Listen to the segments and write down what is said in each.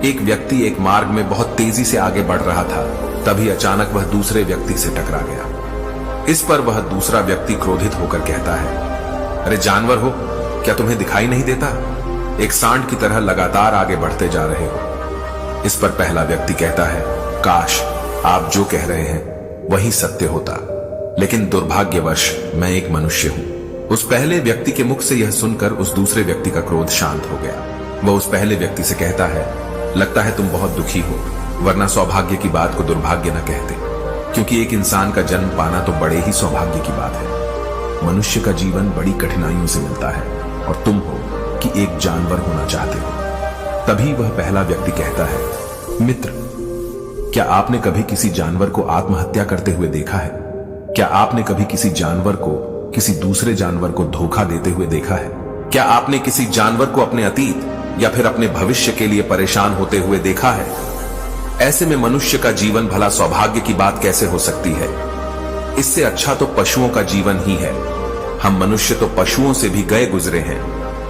एक व्यक्ति एक मार्ग में बहुत तेजी से आगे बढ़ रहा था। तभी अचानक वह दूसरे व्यक्ति से टकरा गया। इस पर वह दूसरा व्यक्ति क्रोधित होकर कहता है, अरे जानवर हो, क्या तुम्हें दिखाई नहीं देता? एक सांड की तरह लगातार आगे बढ़ते जा रहे हो। इस पर पहला व्यक्ति कहता है, काश आप जो कह रहे हैं वही सत्य होता, लेकिन दुर्भाग्यवश मैं एक मनुष्य हूं। उस पहले व्यक्ति के मुख से यह सुनकर उस दूसरे व्यक्ति का क्रोध शांत हो गया। वह उस पहले व्यक्ति से कहता है, लगता है तुम बहुत दुखी हो, वरना सौभाग्य की बात को दुर्भाग्य न कहते, क्योंकि एक इंसान का जन्म पाना तो बड़े ही सौभाग्य की बात है। मनुष्य का जीवन बड़ी कठिनाइयों से मिलता है और तुम हो कि एक जानवर होना चाहते हो। तभी वह पहला व्यक्ति कहता है, मित्र, क्या आपने कभी किसी जानवर को आत्महत्या करते हुए देखा है? क्या आपने कभी किसी जानवर को किसी दूसरे जानवर को धोखा देते हुए देखा है? क्या आपने किसी जानवर को अपने अतीत या फिर अपने भविष्य के लिए परेशान होते हुए देखा है? ऐसे में मनुष्य का जीवन भला सौभाग्य की बात कैसे हो सकती है? इससे अच्छा तो पशुओं का जीवन ही है। हम मनुष्य तो पशुओं से भी गए गुजरे हैं।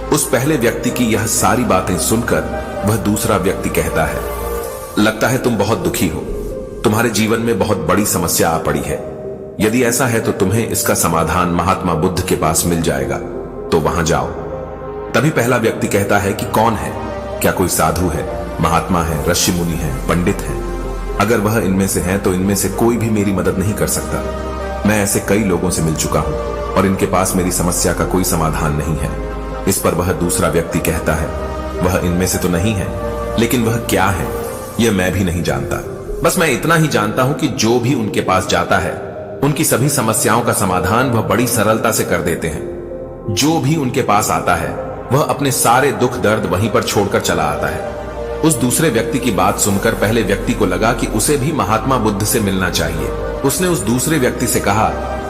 उस पहले व्यक्ति की यह सारी बातें सुनकर वह दूसरा व्यक्ति कहता है, लगता है तुम बहुत दुखी हो, तुम्हारे जीवन में बहुत बड़ी समस्या आ पड़ी है। यदि ऐसा है तो तुम्हें इसका समाधान महात्मा बुद्ध के पास मिल जाएगा, तो वहां जाओ। तभी पहला व्यक्ति कहता है कि कौन है? क्या कोई साधु है, महात्मा है, ऋषि मुनि है, पंडित है? अगर वह इनमें से है तो इनमें से कोई भी मेरी मदद नहीं कर सकता। मैं ऐसे कई लोगों से मिल चुका हूं और इनके पास मेरी समस्या का कोई समाधान नहीं है। इस पर वह दूसरा व्यक्ति कहता है, वह इनमें से तो नहीं है, लेकिन वह क्या है यह मैं भी नहीं जानता। बस मैं इतना ही जानता हूं कि जो भी उनके पास जाता है उनकी सभी समस्याओं का समाधान वह बड़ी सरलता से कर देते हैं। जो भी उनके पास आता है वह अपने सारे दुख दर्द वहीं पर छोड़कर चला आता है। उस दूसरे व्यक्ति की बात सुनकर पहले व्यक्ति को लगा कि उसे भी महात्मा बुद्ध से मिलना चाहिए। उसने उस दूसरे व्यक्ति से कहा,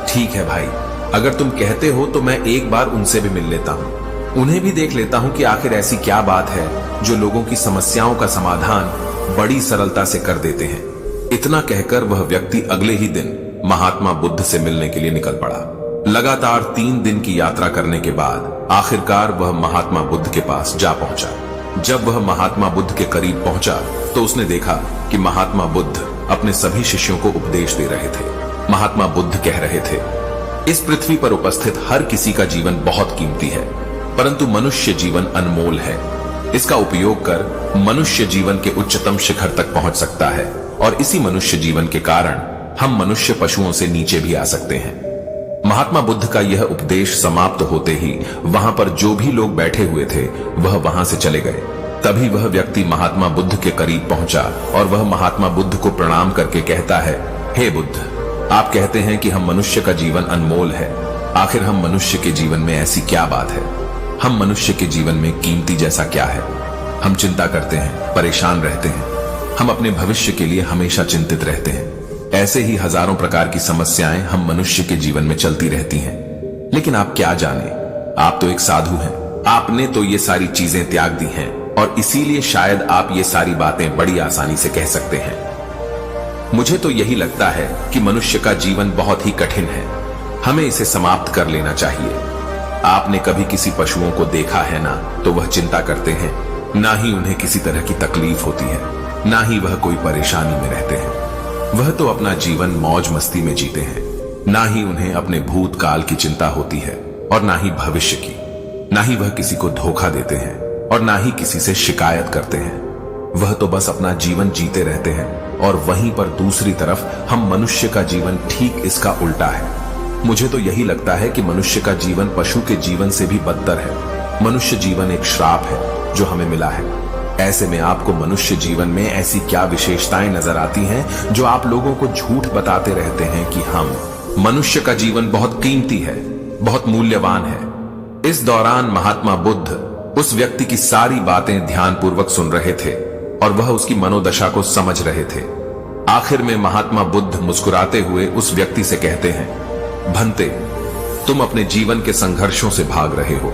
ठीक है भाई, अगर तुम कहते हो तो मैं एक बार उनसे भी मिल लेता हूं, उन्हें भी देख लेता हूं कि आखिर ऐसी क्या बात है जो लोगों की समस्याओं का समाधान बड़ी सरलता से कर देते हैं। इतना कहकर वह व्यक्ति अगले ही दिन महात्मा बुद्ध से मिलने के लिए निकल पड़ा। लगातार 3 दिन की यात्रा करने के बाद आखिरकार वह महात्मा बुद्ध के पास जा पहुंचा। जब वह महात्मा बुद्ध के करीब पहुंचा तो उसने देखा कि महात्मा बुद्ध अपने सभी शिष्यों को उपदेश दे रहे थे। महात्मा बुद्ध कह रहे थे, इस पृथ्वी पर उपस्थित हर किसी का जीवन बहुत कीमती है, परंतु मनुष्य जीवन अनमोल है। इसका उपयोग कर मनुष्य जीवन के उच्चतम शिखर तक पहुंच सकता है और इसी मनुष्य जीवन के कारण हम मनुष्य पशुओं से नीचे भी आ सकते हैं। महात्मा बुद्ध का यह उपदेश समाप्त होते ही वहां पर जो भी लोग बैठे हुए थे वह वहां से चले गए। तभी वह व्यक्ति महात्मा बुद्ध के करीब पहुंचा और वह महात्मा बुद्ध को प्रणाम करके कहता है, हे बुद्ध, आप कहते हैं कि हम मनुष्य का जीवन अनमोल है। आखिर हम मनुष्य के जीवन में ऐसी क्या बात है? हम मनुष्य के जीवन में कीमती जैसा क्या है? हम चिंता करते हैं, परेशान रहते हैं, हम अपने भविष्य के लिए हमेशा चिंतित रहते हैं। ऐसे ही हजारों प्रकार की समस्याएं हम मनुष्य के जीवन में चलती रहती हैं। लेकिन आप क्या जाने, आप तो एक साधु हैं, आपने तो ये सारी चीजें त्याग दी हैं और इसीलिए शायद आप ये सारी बातें बड़ी आसानी से कह सकते हैं। मुझे तो यही लगता है कि मनुष्य का जीवन बहुत ही कठिन है, हमें इसे समाप्त कर लेना चाहिए। आपने कभी किसी पशुओं को देखा है ना, तो वह चिंता करते हैं, ना ही उन्हें किसी तरह की तकलीफ होती है, ना ही वह कोई परेशानी में रहते हैं। वह तो अपना जीवन मौज मस्ती में जीते हैं, ना ही उन्हें अपने भूतकाल की चिंता होती है और ना ही भविष्य की। ना ही वह किसी को धोखा देते हैं और ना ही किसी से शिकायत करते हैं। वह तो बस अपना जीवन जीते रहते हैं और वहीं पर दूसरी तरफ हम मनुष्य का जीवन ठीक इसका उल्टा है। मुझे तो यही लगता है कि मनुष्य का जीवन पशु के जीवन से भी बदतर है। मनुष्य जीवन एक श्राप है जो हमें मिला है। ऐसे में आपको मनुष्य जीवन में ऐसी क्या विशेषताएं नजर आती हैं जो आप लोगों को झूठ बताते रहते हैं कि हम मनुष्य का जीवन बहुत कीमती है, बहुत मूल्यवान है। इस दौरान महात्मा बुद्ध उस व्यक्ति की सारी बातें ध्यानपूर्वक सुन रहे थे और वह उसकी मनोदशा को समझ रहे थे। आखिर में महात्मा बुद्ध मुस्कुराते हुए उस व्यक्ति से कहते हैं, भंते, तुम अपने जीवन के संघर्षों से भाग रहे हो।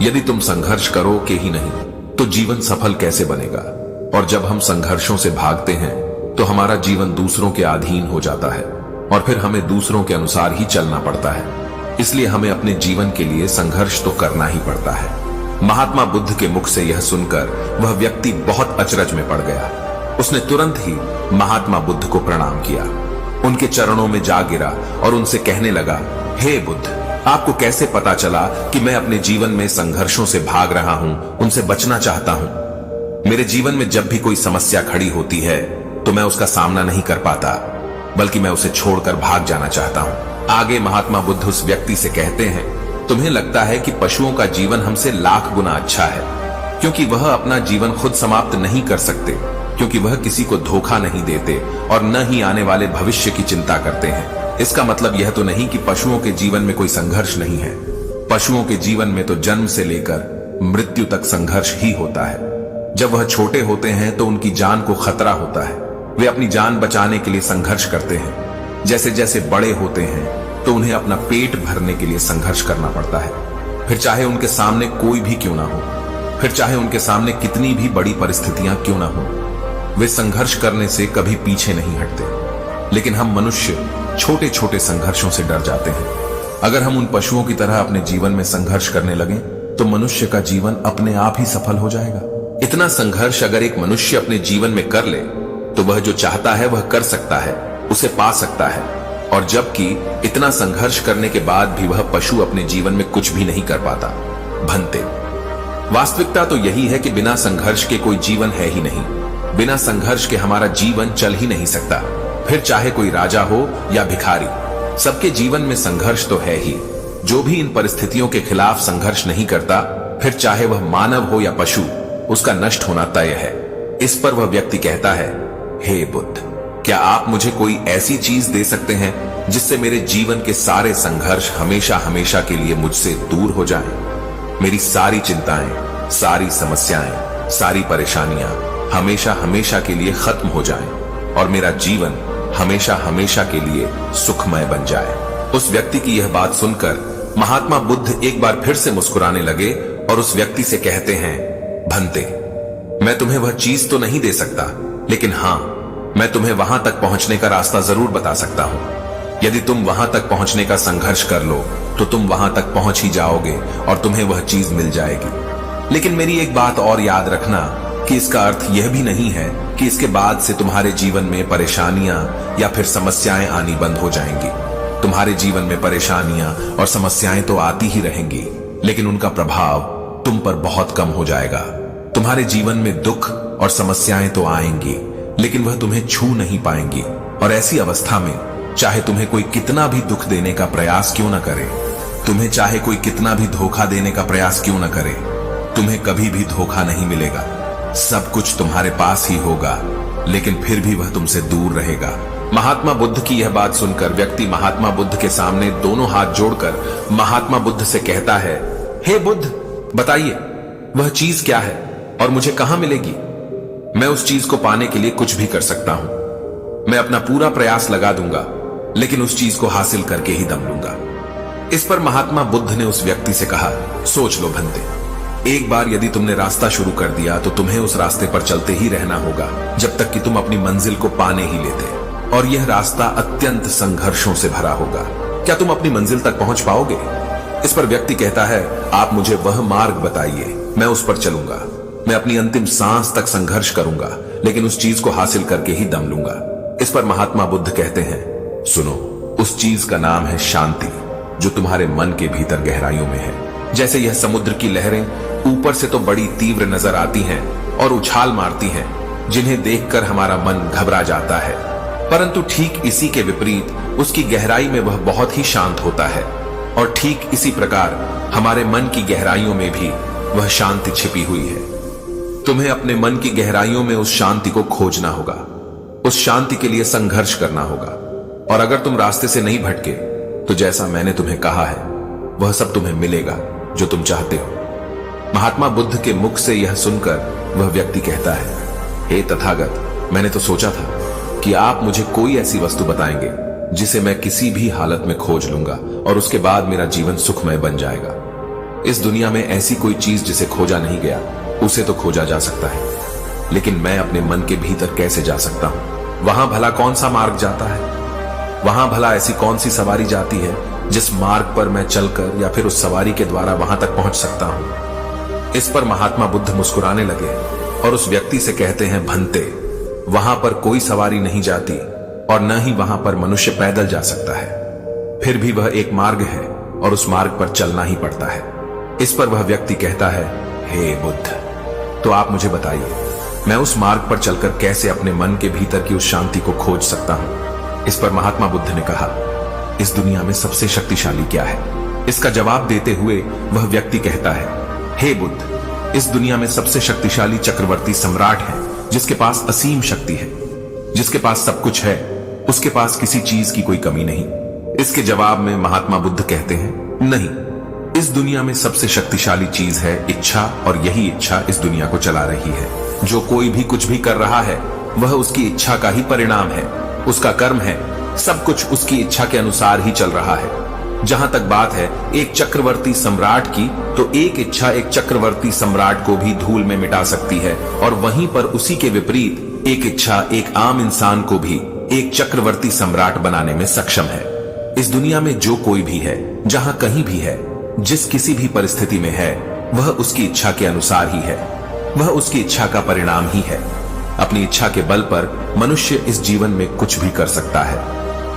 यदि तुम संघर्ष करोगे ही नहीं तो जीवन सफल कैसे बनेगा? और जब हम संघर्षों से भागते हैं तो हमारा जीवन दूसरों के अधीन हो जाता है और फिर हमें दूसरों के अनुसार ही चलना पड़ता है। इसलिए हमें अपने जीवन के लिए संघर्ष तो करना ही पड़ता है। महात्मा बुद्ध के मुख से यह सुनकर वह व्यक्ति बहुत अचरज में पड़ गया। उसने तुरंत ही महात्मा बुद्ध को प्रणाम किया, उनके चरणों में जा गिरा और उनसे कहने लगा, हे बुद्ध, आपको कैसे पता चला कि मैं अपने जीवन में संघर्षों से भाग रहा हूं, उनसे बचना चाहता हूं। मेरे जीवन में जब भी कोई समस्या खड़ी होती है तो मैं उसका सामना नहीं कर पाता, बल्कि मैं उसे छोड़कर भाग जाना चाहता हूं। आगे महात्मा बुद्ध उस व्यक्ति से कहते हैं, तुम्हें लगता है कि पशुओं का जीवन हमसे लाख गुना अच्छा है, क्योंकि वह अपना जीवन खुद समाप्त नहीं कर सकते, क्योंकि वह किसी को धोखा नहीं देते और न ही आने वाले भविष्य की चिंता करते हैं। इसका मतलब यह तो नहीं कि पशुओं के जीवन में कोई संघर्ष नहीं है। पशुओं के जीवन में तो जन्म से लेकर मृत्यु तक संघर्ष ही होता है। जब वह छोटे होते हैं तो उनकी जान को खतरा होता है, वे अपनी जान बचाने के लिए संघर्ष करते हैं। जैसे जैसे बड़े होते हैं तो उन्हें अपना पेट भरने के लिए संघर्ष करना पड़ता है, फिर चाहे उनके सामने कोई भी क्यों ना हो, फिर चाहे उनके सामने कितनी भी बड़ी परिस्थितियां क्यों ना हो, वे संघर्ष करने से कभी पीछे नहीं हटते। लेकिन हम मनुष्य छोटे छोटे संघर्षों से डर जाते हैं। अगर हम उन पशुओं की तरह अपने जीवन में संघर्ष करने लगें तो मनुष्य का जीवन अपने आप ही सफल हो जाएगा। इतना संघर्ष अगर एक मनुष्य अपने जीवन में कर ले तो वह जो चाहता है वह कर सकता है, उसे पा सकता है। और जबकि इतना संघर्ष करने के बाद भी वह पशु अपने जीवन में कुछ भी नहीं कर पाता। भंते, वास्तविकता तो यही है कि बिना संघर्ष के कोई जीवन है ही नहीं। बिना संघर्ष के हमारा जीवन चल ही नहीं सकता। फिर चाहे कोई राजा हो या भिखारी, सबके जीवन में संघर्ष तो है ही। जो भी इन परिस्थितियों के खिलाफ संघर्ष नहीं करता, फिर चाहे वह मानव हो या पशु, उसका नष्ट होना तय है। इस पर वह व्यक्ति कहता है, हे बुद्ध, क्या आप मुझे कोई ऐसी चीज दे सकते हैं जिससे मेरे जीवन के सारे संघर्ष हमेशा हमेशा के लिए मुझसे दूर हो जाएं? मेरी सारी चिंताएं, सारी समस्याएं, सारी परेशानियां हमेशा हमेशा के लिए खत्म हो जाएं और मेरा जीवन हमेशा हमेशा के लिए सुखमय बन जाए। उस व्यक्ति की यह बात सुनकर महात्मा बुद्ध एक बार फिर से मुस्कुराने लगे और उस व्यक्ति से कहते हैं, भंते, मैं तुम्हें वह चीज तो नहीं दे सकता, लेकिन हां, मैं तुम्हें वहां तक पहुंचने का रास्ता जरूर बता सकता हूं। यदि तुम वहां तक पहुंचने का संघर्ष कर लो तो तुम वहां तक पहुंच ही जाओगे और तुम्हें वह चीज मिल जाएगी। लेकिन मेरी एक बात और याद रखना कि इसका अर्थ यह भी नहीं है कि इसके बाद से तुम्हारे जीवन में परेशानियां या फिर समस्याएं आनी बंद हो जाएंगी। तुम्हारे जीवन में परेशानियां और समस्याएं तो आती ही रहेंगी, लेकिन उनका प्रभाव तुम पर बहुत कम हो जाएगा। तुम्हारे जीवन में दुख और समस्याएं तो आएंगी, लेकिन वह तुम्हें छू नहीं पाएंगी। और ऐसी अवस्था में चाहे तुम्हें कोई कितना भी दुख देने का प्रयास क्यों न करे, तुम्हें चाहे कोई कितना भी धोखा देने का प्रयास क्यों न करे, तुम्हें कभी भी धोखा नहीं मिलेगा। सब कुछ तुम्हारे पास ही होगा, लेकिन फिर भी वह तुमसे दूर रहेगा। महात्मा बुद्ध की यह बात सुनकर व्यक्ति महात्मा बुद्ध के सामने दोनों हाथ जोड़कर महात्मा बुद्ध से कहता है, हे बुद्ध, बताइए वह चीज क्या है और मुझे कहां मिलेगी? मैं उस चीज को पाने के लिए कुछ भी कर सकता हूं। मैं अपना पूरा प्रयास लगा दूंगा, लेकिन उस चीज को हासिल करके ही दम लूंगा। इस पर महात्मा बुद्ध ने उस व्यक्ति से कहा, सोच लो भंते, एक बार यदि तुमने रास्ता शुरू कर दिया तो तुम्हें उस रास्ते पर चलते ही रहना होगा जब तक कि तुम अपनी मंजिल को पाने ही लेते। और यह रास्ता अत्यंत संघर्षों से भरा होगा। क्या तुम अपनी मंजिल तक पहुंच पाओगे? इस पर व्यक्ति कहता है, आप मुझे वह मार्ग बताइए, मैं उस पर चलूंगा। मैं अपनी अंतिम सांस तक संघर्ष करूंगा, लेकिन उस चीज को हासिल करके ही दम लूंगा। इस पर महात्मा बुद्ध कहते हैं, सुनो, उस चीज का नाम है शांति, जो तुम्हारे मन के भीतर गहराइयों में है। जैसे यह समुद्र की लहरें ऊपर से तो बड़ी तीव्र नजर आती हैं और उछाल मारती हैं, जिन्हें देखकर हमारा मन घबरा जाता है, परंतु ठीक इसी के विपरीत उसकी गहराई में वह बहुत ही शांत होता है। और ठीक इसी प्रकार हमारे मन की गहराइयों में भी वह शांति छिपी हुई है। तुम्हें अपने मन की गहराइयों में उस शांति को खोजना होगा, उस शांति के लिए संघर्ष करना होगा। और अगर तुम रास्ते से नहीं भटके तो जैसा मैंने तुम्हें कहा है वह सब तुम्हें मिलेगा जो तुम चाहते हो। महात्मा बुद्ध के मुख से यह सुनकर वह व्यक्ति कहता है, हे तथागत, मैंने तो सोचा था कि आप मुझे कोई ऐसी वस्तु बताएंगे जिसे मैं किसी भी हालत में खोज लूंगा और उसके बाद मेरा जीवन सुखमय बन जाएगा। इस दुनिया में ऐसी कोई चीज जिसे खोजा नहीं गया, उसे तो खोजा जा सकता है, लेकिन मैं अपने मन के भीतर कैसे जा सकता हूं? वहां भला कौन सा मार्ग जाता है? वहां भला ऐसी कौन सी सवारी जाती है जिस मार्ग पर मैं चलकर या फिर उस सवारी के द्वारा वहां तक पहुंच सकता हूं? इस पर महात्मा बुद्ध मुस्कुराने लगे और उस व्यक्ति से कहते हैं, भंते, वहां पर कोई सवारी नहीं जाती और न ही वहां पर मनुष्य पैदल जा सकता है। फिर भी वह एक मार्ग है और उस मार्ग पर चलना ही पड़ता है। इस पर वह व्यक्ति कहता है, हे बुद्ध, तो आप मुझे बताइए, मैं उस मार्ग पर चलकर कैसे अपने मन के भीतर की उस शांति को खोज सकता हूं? इस पर महात्मा बुद्ध ने कहा, इस दुनिया में सबसे शक्तिशाली क्या है? इसका जवाब देते हुए वह व्यक्ति कहता है, हे बुद्ध, इस दुनिया में सबसे शक्तिशाली चक्रवर्ती सम्राट है, जिसके पास असीम शक्ति है, जिसके पास सब कुछ है, उसके पास किसी चीज की कोई कमी नहीं। इसके जवाब में महात्मा बुद्ध कहते हैं, नहीं, इस दुनिया में सबसे शक्तिशाली चीज है इच्छा, और यही इच्छा इस दुनिया को चला रही है। जो कोई भी कुछ भी कर रहा है वह उसकी इच्छा का ही परिणाम है, उसका कर्म है, सब कुछ उसकी इच्छा के अनुसार ही चल रहा है। जहां तक बात है एक चक्रवर्ती सम्राट की, तो एक इच्छा एक चक्रवर्ती सम्राट को भी धूल में मिटा सकती है, और वहीं पर उसी के विपरीत एक इच्छा एक आम इंसान को भी एक चक्रवर्ती सम्राट बनाने में सक्षम है। इस दुनिया में जो कोई भी है, जहां कहीं भी है, जिस किसी भी परिस्थिति में है, वह उसकी इच्छा के अनुसार ही है, वह उसकी इच्छा का परिणाम ही है। अपनी इच्छा के बल पर मनुष्य इस जीवन में कुछ भी कर सकता है,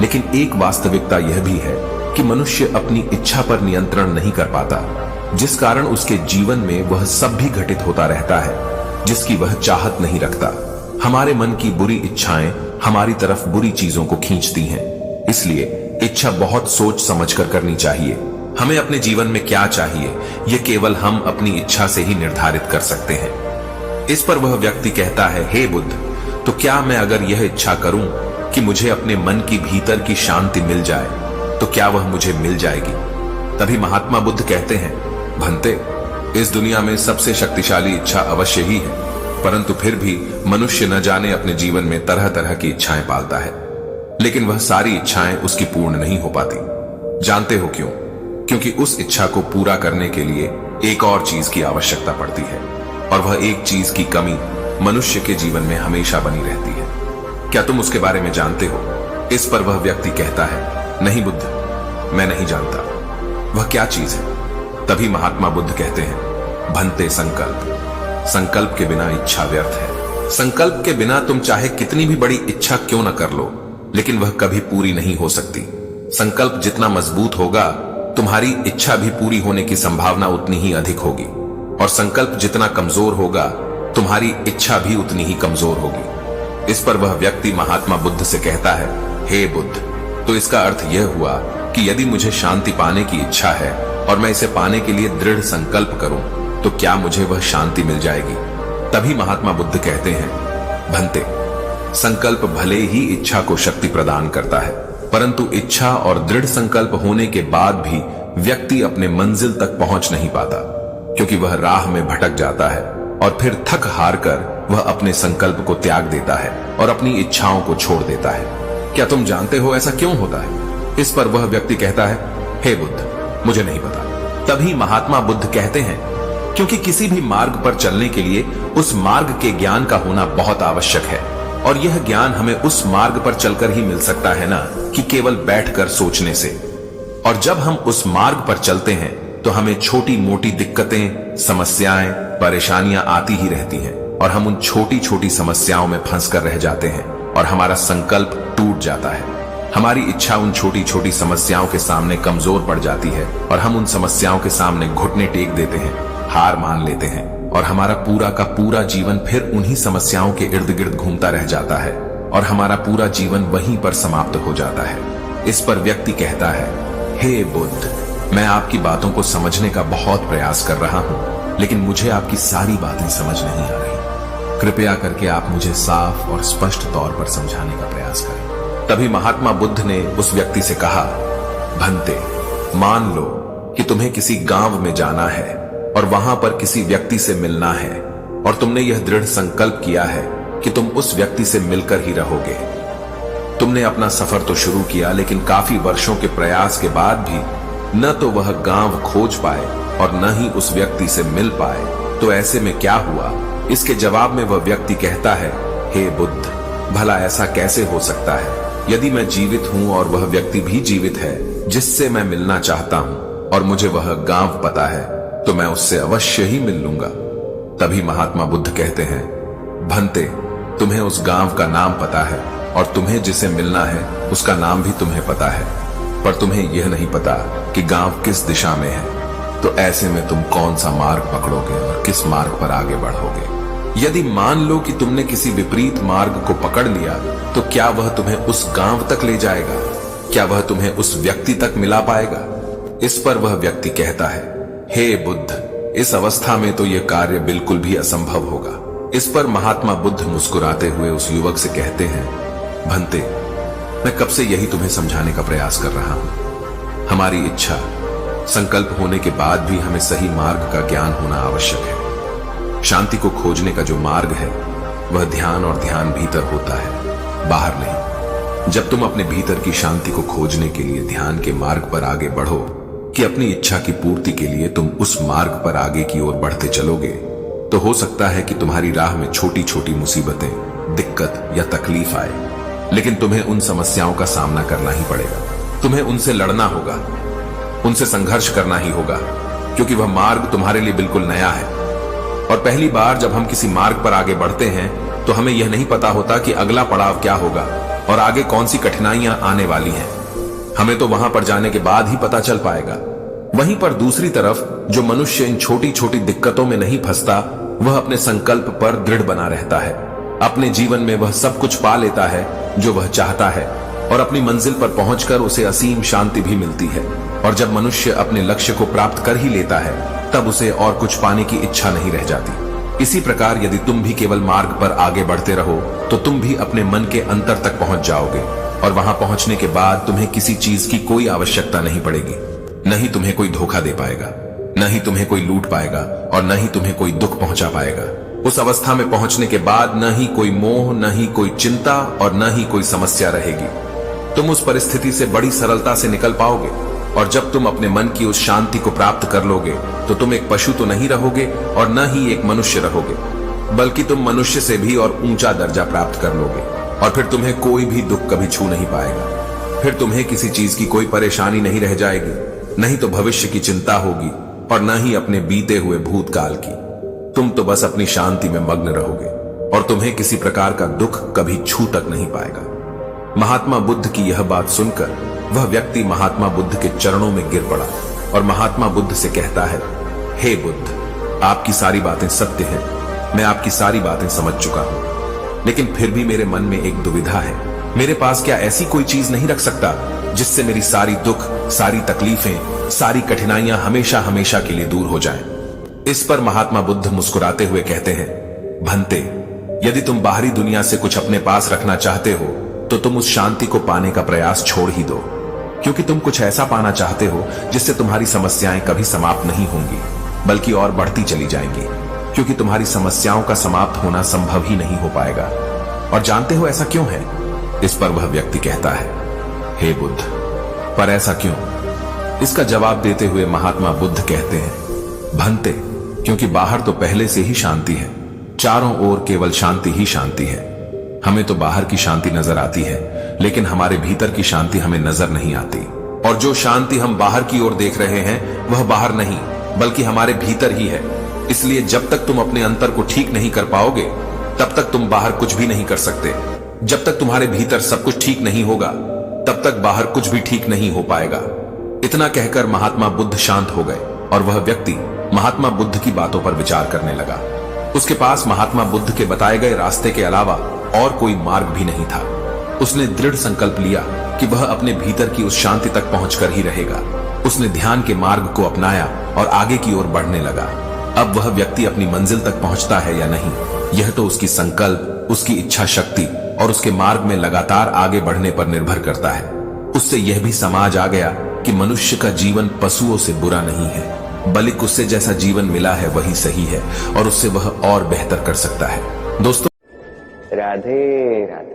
लेकिन एक वास्तविकता यह भी है कि मनुष्य अपनी इच्छा पर नियंत्रण नहीं कर पाता, जिस कारण उसके जीवन में वह सब भी घटित होता रहता है जिसकी वह चाहत नहीं रखता। हमारे मन की बुरी इच्छाएं हमारी तरफ बुरी चीजों को खींचती हैं, इसलिए इच्छा बहुत सोच समझकर करनी चाहिए। हमें अपने जीवन में क्या चाहिए, यह केवल हम अपनी इच्छा से ही निर्धारित कर सकते हैं। इस पर वह व्यक्ति कहता है, हे बुद्ध, तो क्या मैं अगर यह इच्छा करूं कि मुझे अपने मन की भीतर की शांति मिल जाए, तो क्या वह मुझे मिल जाएगी? तभी महात्मा बुद्ध कहते हैं, भंते, इस दुनिया में सबसे शक्तिशाली इच्छा अवश्य ही है, परंतु फिर भी मनुष्य न जाने अपने जीवन में तरह तरह की इच्छाएं पालता है, लेकिन वह सारी इच्छाएं उसकी पूर्ण नहीं हो पाती। जानते हो क्यों? क्योंकि उस इच्छा को पूरा करने के लिए एक और चीज की आवश्यकता पड़ती है, और वह एक चीज की कमी मनुष्य के जीवन में हमेशा बनी रहती है। क्या तुम उसके बारे में जानते हो? इस पर वह व्यक्ति कहता है, नहीं बुद्ध, मैं नहीं जानता। वह क्या चीज है? तभी महात्मा बुद्ध कहते हैं, भंते, संकल्प। संकल्प के बिना इच्छा व्यर्थ है। संकल्प के बिना तुम चाहे कितनी भी बड़ी इच्छा क्यों न कर लो, लेकिन वह कभी पूरी नहीं हो सकती। संकल्प जितना मजबूत होगा, तुम्हारी इच्छा भी पूरी होने की संभावना उतनी ही अधिक होगी, और संकल्प जितना कमजोर होगा, तुम्हारी इच्छा भी उतनी ही कमजोर होगी। इस पर वह व्यक्ति महात्मा बुद्ध से कहता है, हे बुद्ध, तो इसका अर्थ यह हुआ कि यदि मुझे शांति पाने की इच्छा है और मैं इसे पाने के लिए दृढ़ संकल्प करूं, तो क्या मुझे वह शांति मिल जाएगी? तभी महात्मा बुद्ध कहते हैं, भंते, संकल्प भले ही इच्छा को शक्ति प्रदान करता है, परंतु इच्छा और दृढ़ संकल्प होने के बाद भी व्यक्ति अपने मंजिल तक पहुंच नहीं पाता, क्योंकि वह राह में भटक जाता है और फिर थक हार कर वह अपने संकल्प को त्याग देता है और अपनी इच्छाओं को छोड़ देता है। क्या तुम जानते हो ऐसा क्यों होता है? इस पर वह व्यक्ति कहता है, हे बुद्ध, मुझे नहीं पता। तभी महात्मा बुद्ध कहते हैं, क्योंकि किसी भी मार्ग पर चलने के लिए उस मार्ग के ज्ञान का होना बहुत आवश्यक है, और यह ज्ञान हमें उस मार्ग पर चलकर ही मिल सकता है ना कि केवल बैठकर सोचने से। और जब हम उस मार्ग पर चलते हैं तो हमें छोटी मोटी दिक्कतें, समस्याएं, परेशानियां आती ही रहती हैं, और हम उन छोटी छोटी समस्याओं में फंसकर रह जाते हैं और हमारा संकल्प टूट जाता है। हमारी इच्छा उन छोटी छोटी समस्याओं के सामने कमजोर पड़ जाती है और हम उन समस्याओं के सामने घुटने टेक देते हैं, हार मान लेते हैं, और हमारा पूरा का पूरा जीवन फिर उन्हीं समस्याओं के इर्द गिर्द घूमता रह जाता है और हमारा पूरा जीवन वहीं पर समाप्त हो जाता है। इस पर व्यक्ति कहता है, हे बुद्ध, मैं आपकी बातों को समझने का बहुत प्रयास कर रहा हूं, लेकिन मुझे आपकी सारी बातें समझ नहीं आ रही। कृपया करके आप मुझे साफ और स्पष्ट तौर पर समझाने का प्रयास करें। तभी महात्मा बुद्ध ने उस व्यक्ति से कहा, भंते, मान लो कि तुम्हें किसी गांव में जाना है और वहां पर किसी व्यक्ति से मिलना है, और तुमने यह दृढ़ संकल्प किया है कि तुम उस व्यक्ति से मिलकर ही रहोगे। तुमने अपना सफर तो शुरू किया, लेकिन काफी वर्षों के प्रयास के बाद भी न तो वह गांव खोज पाए और न ही उस व्यक्ति से मिल पाए। तो ऐसे में क्या हुआ? इसके जवाब में वह व्यक्ति कहता है, हे बुद्ध, भला ऐसा कैसे हो सकता है? यदि मैं जीवित हूं और वह व्यक्ति भी जीवित है जिससे मैं मिलना चाहता हूं, और मुझे वह गांव पता है, तो मैं उससे अवश्य ही मिल लूंगा। तभी महात्मा बुद्ध कहते हैं, भंते, तुम्हें उस गांव का नाम पता है और तुम्हें जिसे मिलना है उसका नाम भी तुम्हें पता है, पर तुम्हें यह नहीं पता कि गांव किस दिशा में है। तो ऐसे में तुम कौन सा मार्ग पकड़ोगे और किस मार्ग पर आगे बढ़ोगे? यदि मान लो कि तुमने किसी विपरीत मार्ग को पकड़ लिया, तो क्या वह तुम्हें उस गांव तक ले जाएगा? क्या वह तुम्हें उस व्यक्ति तक मिला पाएगा? इस पर वह व्यक्ति कहता है, हे बुद्ध, इस अवस्था में तो यह कार्य बिल्कुल भी असंभव होगा। इस पर महात्मा बुद्ध मुस्कुराते हुए उस युवक से कहते हैं, भंते, मैं कब से यही तुम्हें समझाने का प्रयास कर रहा हूं। हमारी इच्छा, संकल्प होने के बाद भी हमें सही मार्ग का ज्ञान होना आवश्यक है। शांति को खोजने का जो मार्ग है वह ध्यान और ध्यान भीतर होता है, बाहर नहीं। जब तुम अपने भीतर की शांति को खोजने के लिए ध्यान के मार्ग पर आगे बढ़ो कि अपनी इच्छा की पूर्ति के लिए तुम उस मार्ग पर आगे की ओर बढ़ते चलोगे, तो हो सकता है कि तुम्हारी राह में छोटी छोटी मुसीबतें, दिक्कत या तकलीफ आए, लेकिन तुम्हें उन समस्याओं का सामना करना ही पड़ेगा। तुम्हें उनसे लड़ना होगा, उनसे संघर्ष करना ही होगा, क्योंकि वह मार्ग तुम्हारे लिए बिल्कुल नया है। और पहली बार जब हम किसी मार्ग पर आगे बढ़ते हैं तो हमें यह नहीं पता होता कि अगला पड़ाव क्या होगा और आगे कौन सी कठिनाइयां आने वाली हैं। हमें तो वहां पर जाने के बाद ही पता चल पाएगा। वहीं पर दूसरी तरफ जो मनुष्य इन छोटी छोटी दिक्कतों में नहीं फंसता, वह अपने संकल्प पर दृढ़ बना रहता है। अपने जीवन में वह सब कुछ पा लेता है जो वह चाहता है और अपनी मंजिल पर पहुंचकर उसे असीम शांति भी मिलती है। और जब मनुष्य अपने लक्ष्य को प्राप्त कर ही लेता है, तब उसे और कुछ पाने की इच्छा नहीं रह जाती। इसी प्रकार यदि तुम भी केवल मार्ग पर आगे बढ़ते रहो तो तुम भी अपने मन के अंतर तक पहुंच जाओगे, और वहां पहुंचने के बाद तुम्हें किसी चीज की कोई आवश्यकता नहीं पड़ेगी। न ही तुम्हें कोई धोखा दे पाएगा, न ही तुम्हें कोई लूट पाएगा, और न ही तुम्हें कोई दुख पहुंचा पाएगा। उस अवस्था में पहुंचने के बाद न ही कोई मोह, न ही कोई चिंता और न ही कोई समस्या रहेगी। तुम उस परिस्थिति से बड़ी सरलता से निकल पाओगे, और जब तुम अपने मन की उस शांति को प्राप्त कर लोगे तो तुम एक पशु तो नहीं रहोगे और न ही एक मनुष्य रहोगे, बल्कि तुम मनुष्य से भी और ऊंचा दर्जा प्राप्त कर लोगे। और फिर तुम्हें कोई भी दुख कभी छू नहीं पाएगा। फिर तुम्हें किसी चीज की कोई परेशानी नहीं रह जाएगी, नहीं तो भविष्य की चिंता होगी और न ही अपने बीते हुए भूतकाल की। तुम तो बस अपनी शांति में मग्न रहोगे और तुम्हें किसी प्रकार का दुख कभी छू तक नहीं पाएगा। महात्मा बुद्ध की यह बात सुनकर वह व्यक्ति महात्मा बुद्ध के चरणों में गिर पड़ा और महात्मा बुद्ध से कहता है, हे बुद्ध, आपकी सारी बातें सत्य हैं, मैं आपकी सारी बातें समझ चुका हूं, लेकिन फिर भी मेरे मन में एक दुविधा है। मेरे पास क्या ऐसी कोई चीज नहीं रख सकता जिससे मेरी सारी दुख, सारी तकलीफें, सारी कठिनाइयां हमेशा हमेशा के लिए दूर हो जाएं? इस पर महात्मा बुद्ध मुस्कुराते हुए कहते हैं, भंते, यदि तुम बाहरी दुनिया से कुछ अपने पास रखना चाहते हो तो तुम उस शांति को पाने का प्रयास छोड़ ही दो, क्योंकि तुम कुछ ऐसा पाना चाहते हो जिससे तुम्हारी समस्याएं कभी समाप्त नहीं होंगी, बल्कि और बढ़ती चली जाएंगी, क्योंकि तुम्हारी समस्याओं का समाप्त होना संभव ही नहीं हो पाएगा। और जानते हो ऐसा क्यों है? इस पर वह व्यक्ति कहता है, हे बुद्ध, पर ऐसा क्यों? इसका जवाब देते हुए महात्मा बुद्ध कहते हैं, भंते, क्योंकि बाहर तो पहले से ही शांति है, चारों ओर केवल शांति ही शांति है। हमें तो बाहर की शांति नजर आती है, लेकिन हमारे भीतर की शांति हमें नजर नहीं आती। और जो शांति हम बाहर की ओर देख रहे हैं वह बाहर नहीं बल्कि हमारे भीतर ही है। इसलिए जब तक तुम अपने अंतर को ठीक नहीं कर पाओगे तब तक तुम बाहर कुछ भी नहीं कर सकते। जब तक तुम्हारे भीतर सब कुछ ठीक नहीं होगा तब तक बाहर कुछ भी ठीक नहीं हो पाएगा। इतना कहकर महात्मा बुद्ध शांत हो गए और वह व्यक्ति महात्मा बुद्ध की बातों पर विचार करने लगा। उसके पास महात्मा बुद्ध के बताए गए रास्ते के अलावा और कोई मार्ग भी नहीं था। उसने दृढ़ संकल्प लिया कि वह अपने भीतर की उस शांति तक पहुंचकर ही रहेगा। उसने ध्यान के मार्ग को अपनाया और आगे की ओर बढ़ने लगा। अब वह व्यक्ति अपनी मंजिल तक पहुंचता है या नहीं, यह तो उसकी संकल्प, उसकी इच्छा शक्ति और उसके मार्ग में लगातार आगे बढ़ने पर निर्भर करता है। उससे यह भी समझ आ गया कि मनुष्य का जीवन पशुओं से बुरा नहीं है, बल्कि उससे जैसा जीवन मिला है वही सही है और उससे वह और बेहतर कर सकता है। दोस्तों, राधे राधे।